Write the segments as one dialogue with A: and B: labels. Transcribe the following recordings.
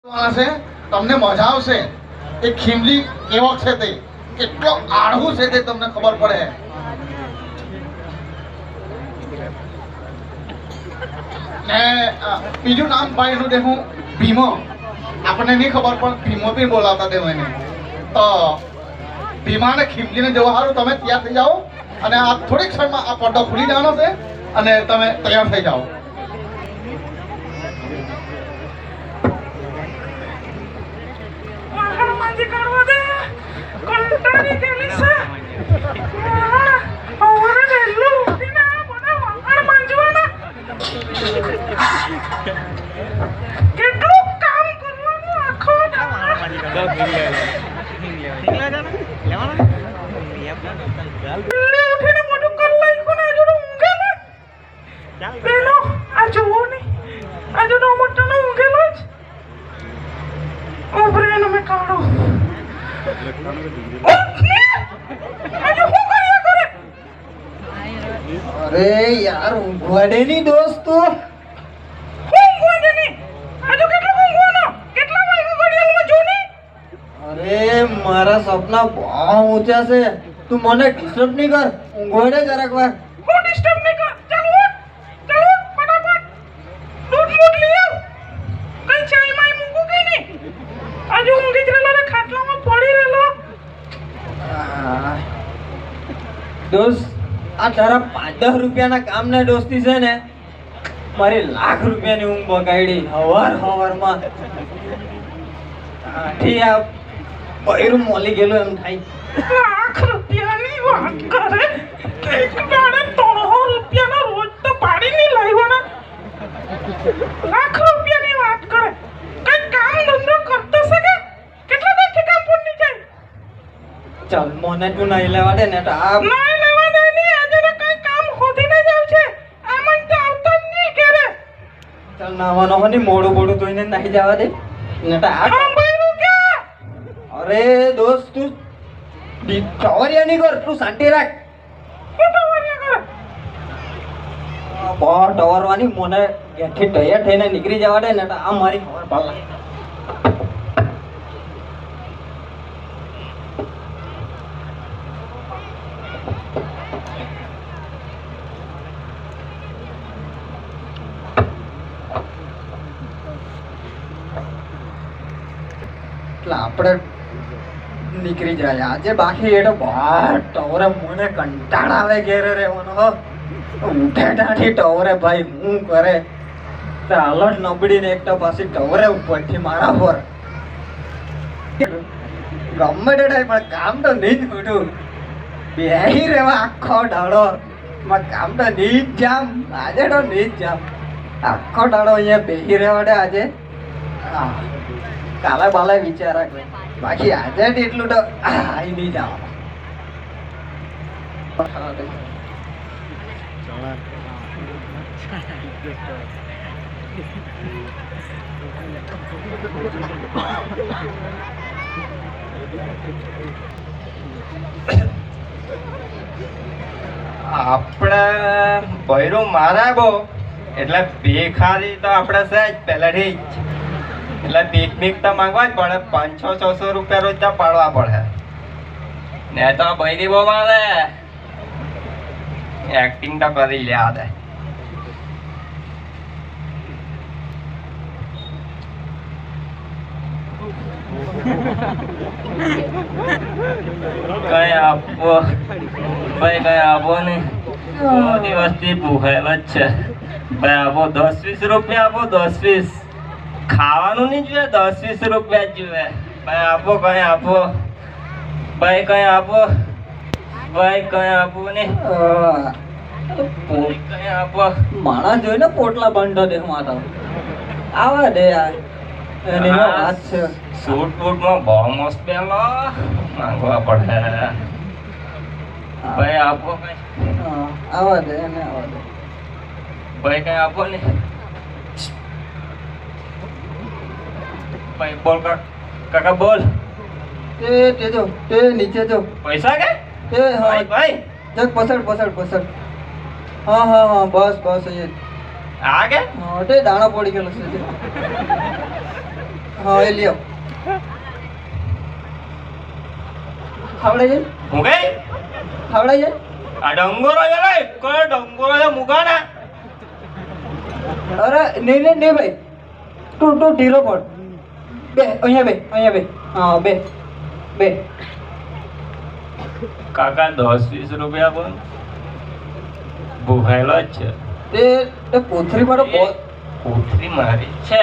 A: છે તમને મજા આવશે. એ ખીમલી કેવો છે તે કેટલો આળહું છે તે તમને ખબર પડે. ને બીજું નામ ભાઈ એનું દેખું ભીમો. આપણને નહીં ખબર પણ ભીમો બી બોલાવતા દેવું એને. તો ભીમા ને ખીમલીને જવા સારું તમે તૈયાર થઈ જાઓ અને આ થોડીક ક્ષણમાં આ પડદો ખુલી જવાનો છે અને તમે તૈયાર થઈ જાઓ.
B: કેટલું કામ કરવાનું આખો ઉઠીને મોટું કર લાગ્યું ને હજુ ઊંઘે ને પેલો આ જોવો ને હજુ તો મોટો નો ઊંઘેલો જ ઉભરે ને મેં કાઢો
C: અરે યાર ઊંઘવાડે ની દોસ્તો. અરે મારા સપના બહુ ઊંચા છે. તું મને ડિસ્ટર્બ નહીં કર. ઊંઘવાડે જરાક વાર.
B: હું ડિસ્ટર્બ નહીં કર. ચાલો ચાલો ફટાફટ દૂધ મૂટ લઈ આવ. કઈ ચાય માય મૂકું કે નહીં? આજે ઊંઘી જ રહેલો ને ખાટલામાં પડી રહેલો.
C: દોસ્ત આ તારા 5-10 રૂપિયાના કામના દોસ્તી છે ને મારી લાખ રૂપિયાની ઊંઘ બગાડી હવારમાં. ઠી આ બૈરું મોલી ગયેલો એમ થાય.
B: લાખ રૂપિયાની વાત કરે. એક દાડે 300 રૂપિયાનો રોજ તો પાડી નહીં લાવ્યો. લાખ રૂપિયાની વાત કરે. કઈ કામ ધંધો કરતો છે કે કેટલા દાડથી કામ પૂરી જાય?
C: ચાલ મને તું નહીં લેવા દે ને તો આ
B: નહીં લેવા દે ની આજે તો કઈ કામ હોધીને જ આવશે. આમાં તો આવતો જ નહીં ઘરે.
C: ચાલ નાવાનો હોની મોડું ધોઈને નાહી જવા દે ને તો આ
B: સાંભળ્યું કે?
C: અરે દોસ્ત તું ટવરિયા નહીં કર. તું શાંતિ રાખ.
B: શું ટવરિયા કરે?
C: બહુ ટવરવાની મને એથી તૈયાર થઈને નીકળી જવા દે ને તો આ મારી ખબર પાલા. આપણે નીકળી જાય આજે. બાકી એ તો બહાર ટવરે મને કંટાળ આવે ઘેરે રહેવાનો. ઉઠેટાથી ટવરે ભાઈ હું કરે ચાલ જ નબળીને એક તો પાછી ટવરે ઉપરથી મારા પર ગમે તે થાય પણ કામ તો નહીં જ ખોટું. બેહી રહેવા આખો દાડો કામ તો નહીં જ જામ. આજે તો નહીં જ જામ. આખો દાડો અહીંયા બેહી રહેવા દે આજે. હા કાલે બાલે વિચારા બાકી આજે એટલું તો આઈ નહીં જવાનું.
D: આપણે બૈરું મારા બો એટલે ભેખારી તો આપણે સહેજ પહેલાથી જ એટલે પિકનિક તો માંગવા જ પડે. 500-600 રૂપિયા રોજ તો પાડવા પડે ને તો બૈરી બહુ મારે એક્ટિંગ તો કરી લે દે. કઈ આપવો ભાઈ કઈ આપો ને દિવસથી ભૂખેલો જ છે ભાઈ. આપો 10-20 રૂપિયા આપો. 10-20 ખાવાનું નહીં જોઈએ. 10-20 રૂપિયા જ જોઈએ ભાઈ. આપો કઈ આપો ભાઈ. કઈ આપો ભાઈ. કઈ આપો ને કઈ આપો.
C: માણસ જોઈને પોટલા બંધો દે માતો આવા દે યાર. એની વાત છે.
D: સૂટ બૂટમાં બહુ મસ્ત પેલો માંગવા પડે ભાઈ. આપો કઈ.
C: આવા દે એને આવા દે
D: ભાઈ. કઈ આપો ને ભાઈ. બોલ કાકા બોલ.
C: તે જો તે નીચે જો
D: પૈસા કે
C: તે હા
D: ભાઈ
C: જગ પસડ. હા બસ એ
D: આ કે
C: તે દાણા પડી ગયેલો છે. હા એ લ્યો ખાવડાઈ જાય
D: હું ગઈ
C: ખાવડાઈ જાય
D: આ ડંગોરો છે રે કયો ડંગોરો છે મુગાના
C: અરે નહીં ભાઈ તું ઢીલો પડ બે અહીંયા બે હા બે
D: કાકા 10-20 રૂપિયા બોલ ભૂખાયેલો જ છે
C: તે કોથરી વાળો
D: કોથરી મારી છે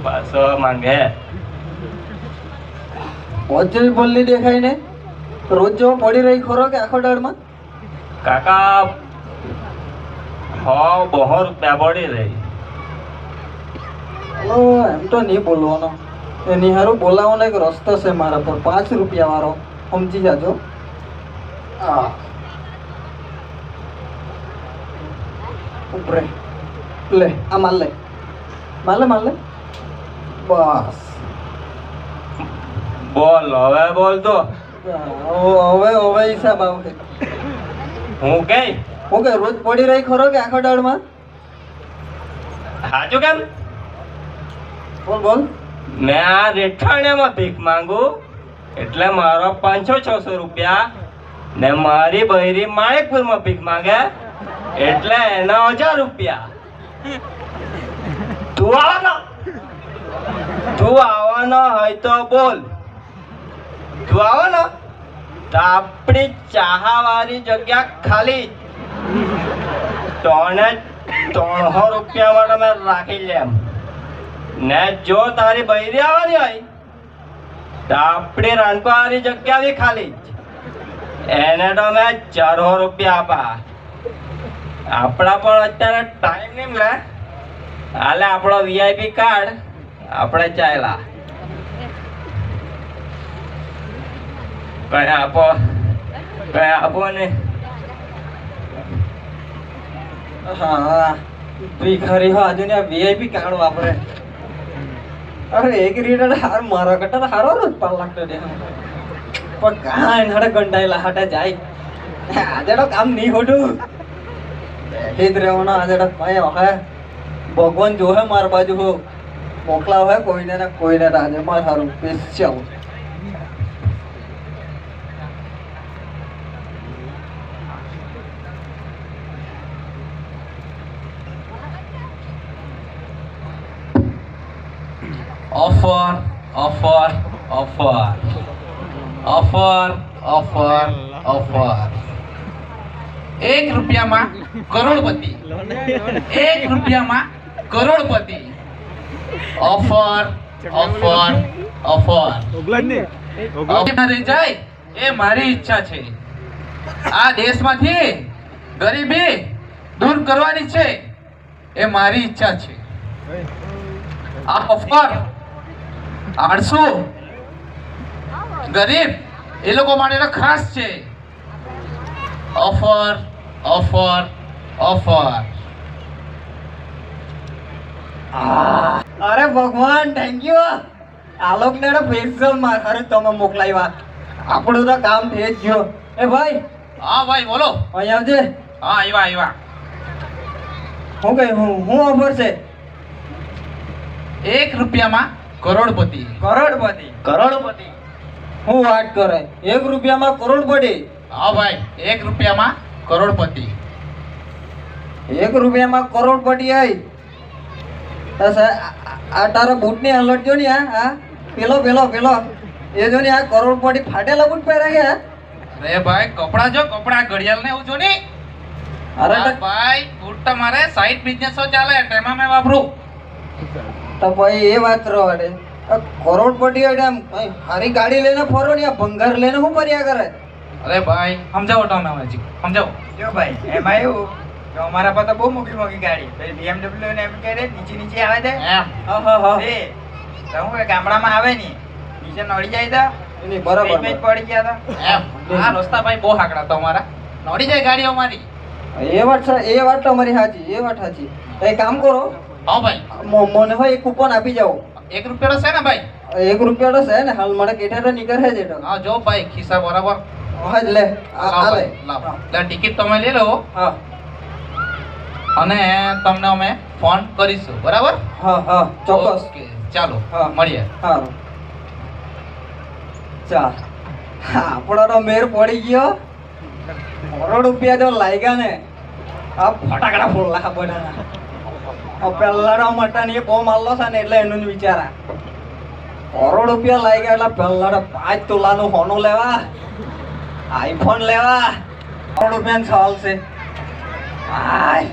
D: પાછો માંગે
C: કોથરી બોલની દેખાય ને રોજ જેવો પડી રહી ખરો કે આખો દાડમાં
D: કાકા 100-200 રૂપિયા પડી રહી
C: એમ તો નહીં બોલવાનો એની હારું બોલાવવાનો એક રસ્તો છે મારા પર 5 રૂપિયા વાળો સમજી જાજો ઉપરે લે આ માલ લે બસ
D: બોલ હવે બોલ તો
C: હવે હિસાબ આવશે
D: હું કઈ
C: હું કે રોજ પડી રહી ખરો કે આખો દાડમાં
D: સાચું કેમ
C: બોલ
D: મેં આ રેઠાણિયામાં ભીખ માંગુ એટલે મારો 500-600 રૂપિયા ને મારી બૈરી માણેકપુરમાં ભીખ માંગે એટલે એના 1000 રૂપિયા તું આવવાનો હોય તો બોલ તું આવવાનો તો આપણી ચાહાવાળી જગ્યા ખાલી 300 રૂપિયા માટે મેં રાખી લેમ ને જો તારી બૈરી આવવાની હોય તો આપણી રાંધવાવાળી જગ્યા બી ખાલી એને તો મેં 400 રૂપિયા આપા આપણા પણ અત્યારે ટાઈમ નહીં લે હાલે આપણો VIP કાર્ડ આપણે ચાલ્યા કઈ આપો ને
C: હા ભિખારી હો આજુ ને VIP કાર્ડ વાપરે અરે એક રીડર હાર મારા કટા હારો રોજ 5 લાખ દે પણ કાંઈ નડે ગંડાયેલા હાટે જાય આજે તો કામ નહીં હોતું હિત રહેવાનો આજે તો કઈ હવે ભગવાન જોહે માર બાજુ હો મોકલા હોય કોઈને ને કોઈને આજે માર સારું special
E: offer offer offer offer offer offer 1 રૂપિયામાં કરોડપતિ 1 રૂપિયામાં કરોડપતિ ઓફર ઓફર ઓફર રહી જાય એ મારી ઈચ્છા છે આ દેશમાંથી ગરીબી દૂર કરવાની છે એ મારી ઈચ્છા છે આ ઓફર 800 ગરીબ એ લોકો માટે ખાસ છે ઓફર ઓફર ઓફર
C: અરે ભગવાન થેન્ક યુ આલોક ને સ્પેશિયલ માર હારું તમે મોકલાવ્યા આપણું તો કામ થઈ જ ગયો એ ભાઈ
E: હા ભાઈ બોલો
C: અહીં આવજે
E: હા આવ્યા
C: હું કઈ હું ઓફર છે
E: 1 રૂપિયામાં કરોડપતિ
C: કરોડપતિ હું વાત કરે 1 રૂપિયામાં કરોડપતિ
E: હા ભાઈ 1 રૂપિયામાં કરોડપતિ
C: 1 રૂપિયામાં કરોડપતિ આવી આ તારા બૂટની હાલત જો ને આ પેલો એ જો ને આ કરોડપતિ ફાટેલા બૂટ પહેર્યા ગયા
E: અરે ભાઈ કપડા જો કપડા ઘડિયાળ ને એવું જો ને
C: અરે
E: ભાઈ બૂટ તમારે સાઈડ બિઝનેસો ચાલે તેમાં મેં વાપરું
C: તો ભાઈ એ વાત રહે કરોડપતિ એટલે આમ હારી ગાડી લઈને ફરો ને આ ભંગાર લઈને શું કર્યા કરે
E: અરે ભાઈ સમજાવો તમે હવે સમજાવો
F: જો ભાઈ એમાં એવું કે અમારા પાસે બહુ મોટી ગાડી પછી BMW ને એમ કહે નીચે આવે છે
E: એમ
F: એ તો હું કે ગામડામાં આવે ની નીચે નડી જાય તો
C: એની બરાબર
F: મેચ પડી ગયા હતા
E: એમ આ રસ્તા ભાઈ બહુ હાકડા તમારા નડી જાય ગાડીઓ મારી
C: એ વાત તમારી સાચી એ વાત સાચી એક કામ કરો
E: હા ભાઈ
C: મને હોય એક કૂપન આપી જાઓ
E: 1 રૂપિયાનો છે ને ભાઈ
C: 1 રૂપિયા તો છે ને હાલ મારે કેઠે તો નીકળે છે તો
E: હા જો ભાઈ ખિસ્સા બરાબર
C: હા લે આ
E: લાવ
C: લે
E: ભાઈ, લાવ. એટલે ટિકિટ તમે લઈ લો
C: હા
E: અને તમને અમે ફોન કરીશું બરાબર
C: હા ચોક્કસ
E: ઓકે. ચાલો
C: હા.
E: મળીએ.
C: સારું ચાલ આપણો તો મેર પડી ગયો. કરોડ રૂપિયા જો લાગ્યા ને આ ફટાકડા ફોડલા બધાના. પહેલા મટન એ બહુ મારલો છે ને એટલે એનું જ વિચારા. કરોડ રૂપિયા લાગ્યા એટલે પહેલા તો 5 તોલાનું સોનું લેવા, આઈફોન લેવા. કરોડ રૂપિયાનો સવાલ છે. આય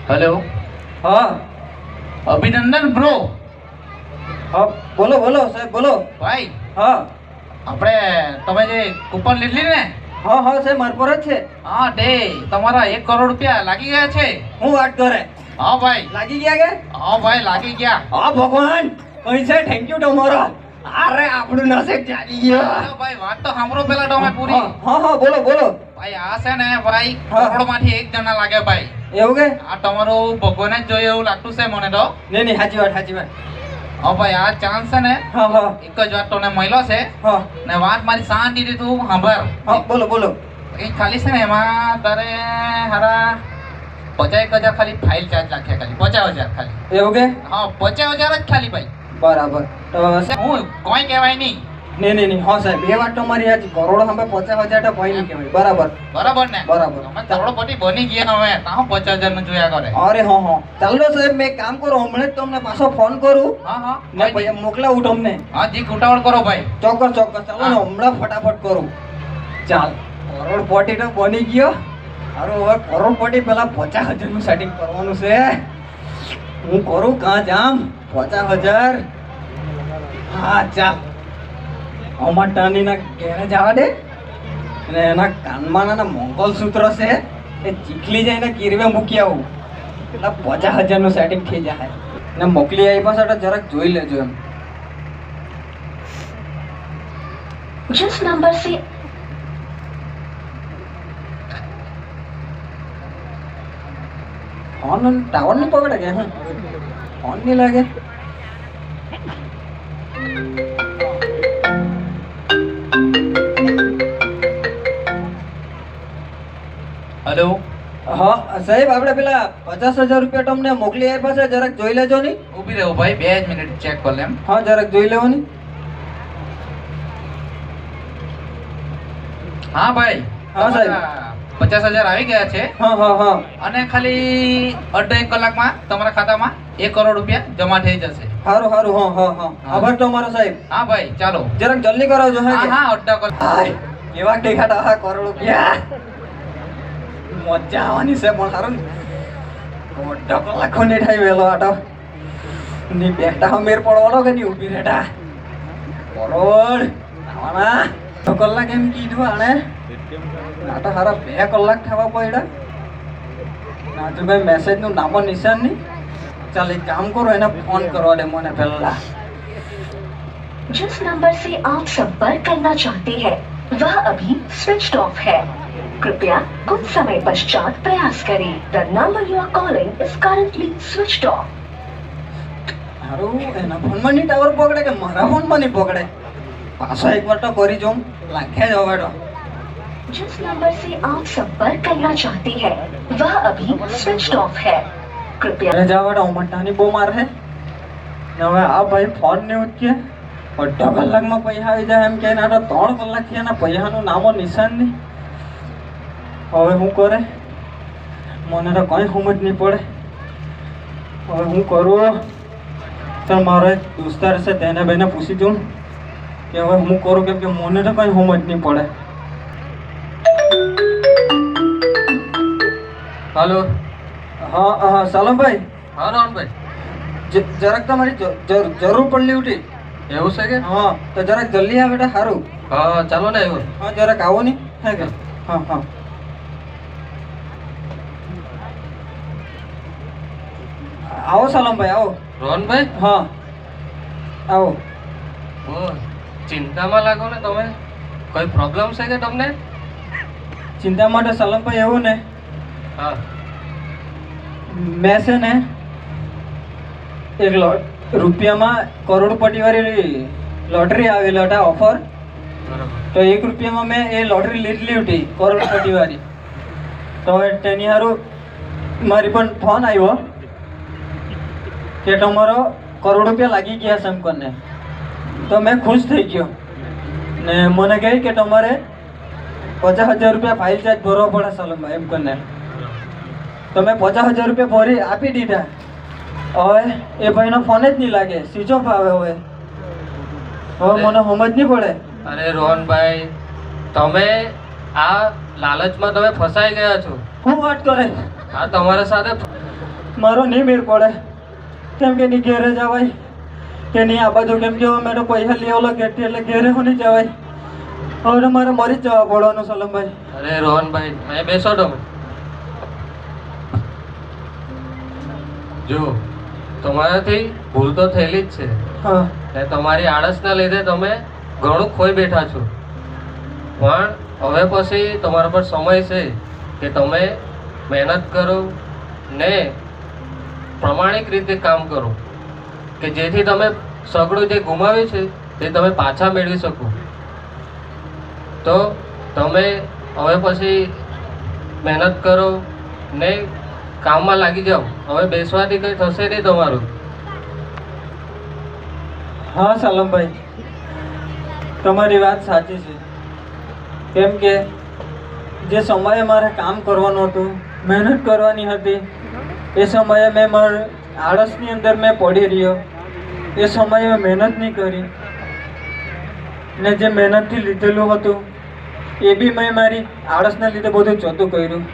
E: હેલો,
C: હા
E: અભિનંદન બ્રો.
C: હા બોલો બોલો સાહેબ બોલો.
E: ભાઈ
C: હા
E: આપણે તમે જે કૂપન લીધલી ને,
C: હા હા સાહેબ મારી પર જ છે.
E: હા તે તમારા 1 કરોડ રૂપિયા લાગી ગયા છે.
C: હું વાત કરે
E: હા ભાઈ,
C: લાગી ગયા કે?
E: હા ભાઈ લાગી ગયા.
C: હા ભગવાન કઈ છે થેન્ક યુ તમારો. અરે આપણું નસીબ જાગી ગયો.
E: હા ભાઈ, વાત તો સાંભળો પેલા તમે પૂરી.
C: હા હા બોલો બોલો.
E: ભાઈ આ છે ને ભાઈ,
C: હા.
E: કરોડમાંથી 1 જણા લાગે ભાઈ.
C: એવું કે?
E: આ તમારું ભગવાને જ જોયું એવું લાગતું છે મને તો.
C: નહીં નહીં સાચી વાત સાચી વાત.
E: હા ભાઈ, આ ચાન્સ છે ને
C: હા હા
E: એક જ વાત તને મળ્યો છે
C: હા
E: ને વાત મારી શાંતિથી તું સાંભળ.
C: હા બોલો બોલો.
E: એ ખાલી છે ને એમાં તારે હારા 50,000 ખાલી ફાઇલ ચાર્જ નાખ્યા, ખાલી 50,000 ખાલી.
C: એવું કે?
E: હા 50,000 જ ખાલી ભાઈ.
C: બરાબર તો
E: હું કોઈ કહેવાય નહીં.
C: નહીં નહીં નહીં હા સાહેબ એ વાત તો મારી સાચી. કરોડ સામે 50,000 તો કોઈ નહીં કહેવાય. બરાબર
E: બરાબર ને?
C: બરાબર.
E: તમે કરોડપતિ બની ગયા હવે તાહો 50,000 નું જોયા કરે.
C: અરે હા હા ચાલો સાહેબ મેં એક કામ કરો હમણાં જ તમને પાછો ફોન કરું
E: હા હા
C: ને પછી મોકલાવું તમને.
E: હા જી, ઉતાવળ કરો ભાઈ.
C: ચોક્કસ ચોક્કસ ચાલો ને હમણાં ફટાફટ કરું. ચાલ કરોડપતિ તો બની ગયો. હારું હવે કરોડપતિ પેલા 50,000 નું સેટિંગ કરવાનું છે. હું કરું કાં જામ 50,000. હા ચાલ અમાર ટાનીના ઘેરે જવા દે અને એના કાનમાં ના મંગલસૂત્ર છે એ ચીખલી જઈને કીરવે મૂકી આવું એટલે 50,000 નું સેટિંગ થઈ જાય. ને મોકલી આવી પાસે જરાક જોઈ લેજો એમ.
G: जिस नंबर से
C: ફોન ટાવર નહીં પકડે કે હું ફોન નહીં લાગે.
E: હેલો,
C: હા સાહેબ આપણે પેલા 50,000 રૂપિયા તમને મોકલી આપ્યા છે જરાક જોઈ લેજો ની.
E: ઊભી રહો ભાઈ, 2 જ મિનિટ ચેક કર લેમ.
C: હા જરાક જોઈ લેવાની.
E: હા ભાઈ,
C: હા, સાહેબ.
E: તમારા 50,000 આવી ગયા છે
C: હા હા હા
E: અને ખાલી અડધો 1 કલાકમાં તમારા ખાતામાં 1 કરોડ રૂપિયા જમા થઈ જશે.
C: સારું સારું હા હા હા આભાર તમારો સાહેબ.
E: હા ભાઈ ચાલો.
C: જરાક જલ્દી કરાવજો.
E: હા
C: હા
E: હા, અડધો કલાક.
C: હાય કેવા દેખાતા હા કરોડ રૂપિયા. મજા આવવાની છે પણ સારું અડધો કલાક નહીં થાય વેલો આટો ની બેઠા હા મેર પડવાનો કે નહીં ઊભી રહેતા કરોડ આવવાના. અડધો કલાક એમ કીધું આણે આ તો સારા 2 કલાક થવા પડ્યા. રાજુભાઈ મેસેજ નું નામો નિશાન નહીં. ચાલ એક કામ કરો એને ફોન કરવા દે મને પહેલા.
G: जिस नंबर से आप संपर्क करना चाहते हैं वह अभी स्विच ऑफ है. कृपया कुछ समय पश्चात प्रयास करें. The number you are calling is currently switched off.
C: હારું એના ફોનમાં નહીં ટાવર પકડે કે મારા ફોનમાં નહીં પકડે. પાછો એકવાર તો કરી જોઉં લાગે જ હવે તો.
G: जिस नंबर से आप संपर्क करना चाहते हैं वह अभी स्विच ऑफ है. कृपया
C: ઘરે જવા તો મટાની બહુ માર છે ને હવે આ ભાઈ ફોન નહીં ઉચકે. અડધો કલાકમાં પૈસા આવી જાય એમ કે ના તો 3 કલાક થયા એના પૈસાનું નામો નિશાન નહીં. હવે શું કરે મને તો કંઈ સમજ નહીં પડે. હવે હું કરું તો મારો એક દોસ્તાર છે તેને બેને પૂછી જોઉં કે હવે હું કરું કેમ કે મને તો કંઈ સમજ નહીં પડે.
E: હેલો.
C: હા હા સાલમભાઈ
E: હા રોહનભાઈ,
C: જરાક તમારી જરૂર પડલી ઉઠી.
E: એવું છે કે?
C: હા તો જરાક જલ્દી આવે બેટા સારું.
E: હા ચાલો ને એવું.
C: હા જરાક આવો નહીં હે કે. હા હા આવો સાલમભાઈ આવો.
D: રોહનભાઈ,
C: હા આવો.
D: ઓ ચિંતામાં લાગો ને તમે. કોઈ પ્રોબ્લેમ છે કે તમને?
C: ચિંતા માટે સાલમભાઈ એવું ને
D: હા.
C: મેં છે ને એક રૂપિયામાં કરોડપતિ વાળી લોટરી આવેલો હતા ઓફર તો 1 રૂપિયામાં મેં એ લોટરી લીધેલી હતી કરોડપતિવાળી. તો તેની હારું મારી પણ ફોન આવ્યો કે તમારો કરોડ રૂપિયા લાગી ગયા છે એમ કરીને. તો મેં ખુશ થઈ ગયો ને મને કહે કે તમારે 50,000 રૂપિયા ફાઇલ ચાર્જ ભરવો પડે સાલમભાઈ એમ કરીને. તો મેં 50,000 રૂપિયા ભરી આપી દીધા. હવે એ ભાઈનો ફોન જ નહીં લાગે, સ્વિચ ઓફ આવે. હવે મને સમજ નહીં પડે.
D: અરે રોહનભાઈ, તમે આ લાલચમાં તમે ફસાઈ ગયા છો.
C: શું વાત કરે?
D: આ તમારા સાથે
C: મારો નહીં મેળ પડે. કેમ કે ની ઘેરે જવાય કે નહીં આ બાજુ, કેમ કે મેં તો પૈસા લઈ આવેલો ઘેરથી, એટલે ઘેરે હું નહીં જવાય. હવે મારે મરી જ જવા પડવાનું સલમભાઈ.
D: અરે રોહનભાઈ, અહીં બેસો તમે. જો તમારાથી ભૂલ તો થયેલી જ છે,
C: હા
D: ને તમારી આળસના લીધે તમે ઘણું ખોઈ બેઠા છો. પણ હવે પછી તમારા પર સમય છે કે તમે મહેનત કરો ને પ્રમાણિક રીતે કામ કરો, કે જેથી તમે સગડું જે ગુમાવ્યું છે તે તમે પાછા મેળવી શકો. તો તમે હવે પછી મહેનત કરો ને કામમાં લાગી જાઓ. હવે બેસવાથી કંઈ થશે નહીં તમારું.
C: હા સાલમભાઈ, તમારી વાત સાચી છે. કેમ કે જે સમયે મારે કામ કરવાનું હતું, મહેનત કરવાની હતી, એ સમયે મેં મારા આળસની અંદર મેં પડી રહ્યો. એ સમયે મેં મહેનત નહીં કરી ને જે મહેનતથી લીધેલું હતું એ બી મેં મારી આળસના લીધે બધું ચોતું કર્યું.